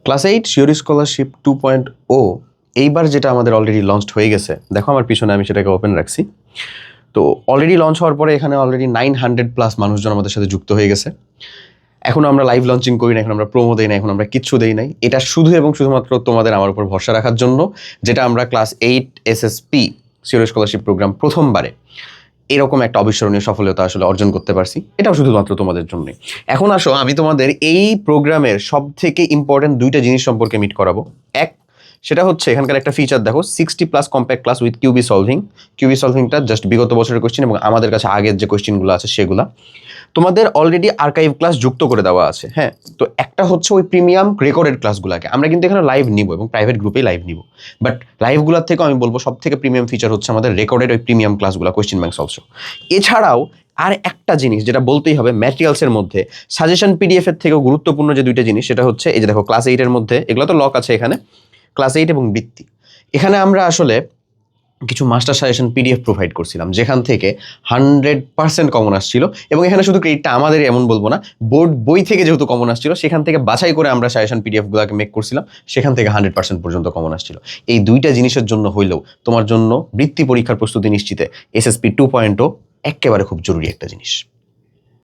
Class 8 sure scholarship 2.0 এইবার যেটা আমাদের অলরেডি লঞ্চড হয়ে গেছে, দেখো আমার পিছনে আমি সেটাকে ওপেন রাখছি। তো অলরেডি লঞ্চ হওয়ার পরে এখানে অলরেডি 900+ মানুষজন আমাদের সাথে যুক্ত হয়ে গেছে। এখন আমরা লাইভ লঞ্চিং করি না, এখন আমরা প্রোমো দেই না, এখন আমরা কিচ্ছু দেই নাই। এটা শুধু এবং শুধুমাত্র তোমাদের আমার উপর ভরসা রাখার জন্য, যেটা আমরা class 8 SSP sure scholarship program প্রথমবারে এরকম একটা অবিস্মরণীয় সফলতা আসলে অর্জন করতে পারছি। এটাও শুধুমাত্র তোমাদের জন্যই। এখন আসো আমি তোমাদের এই প্রোগ্রামের সব থেকে ইম্পর্টেন্ট 2টা জিনিস সম্পর্কে মিট করাবো। এক, সেটা হচ্ছে এখানকার একটা ফিচার দেখো, 60+ compact class with QB solving. QB সলভিংটা জাস্ট বিগত বছরের কোয়েশ্চেন এবং আমাদের কাছে আগের যে কোয়েশ্চেনগুলো আছে সেগুলা তোমাদের অলরেডি আর্কাইভ ক্লাস যুক্ত করে দেওয়া আছে। হ্যাঁ, তো একটা হচ্ছে ওই প্রিমিয়াম রেকর্ডেড ক্লাসগুলোকে আমরা কিন্তু এখানে লাইভ নিব এবং প্রাইভেট গ্রুপেই লাইভ নিব। বাট লাইভগুলোর থেকেও আমি বলবো সব থেকে প্রিমিয়াম ফিচার হচ্ছে আমাদের রেকর্ডেড ওই প্রিমিয়াম ক্লাসগুলো, কোয়েশ্চেন ব্যাংক অলসো। এছাড়াও আর একটা জিনিস যেটা বলতেই হবে, ম্যাটেরিয়ালসের মধ্যে সাজেশন পিডিএফ এর থেকেও গুরুত্বপূর্ণ যে 2টা জিনিস, সেটা হচ্ছে এই যে দেখো ক্লাস 8 এর মধ্যে এগুলো তো লক আছে এখানে, ক্লাস 8 এবং বৃত্তি। এখানে আমরা আসলে কিছু মাস্টার সাজেশন পিডিএফ প্রোভাইড করছিলাম, যেখান থেকে 100% কমন আসছিল। এবং এখানে শুধু ক্রেডিটটা আমাদের এমন বলবো না, বোর্ড বই থেকে যেহেতু কমন আসছিল সেখান থেকে বাছাই করে আমরা সাজেশন পিডিএফগুলোকে মেক করছিলাম, সেখান থেকে 100% পর্যন্ত কমন আসছিল। এই 2টা জিনিসের জন্য হইলেও তোমার জন্য বৃত্তি পরীক্ষার প্রস্তুতি নিশ্চিতে এসএসপি 2.0 একেবারে খুব জরুরি একটা জিনিস।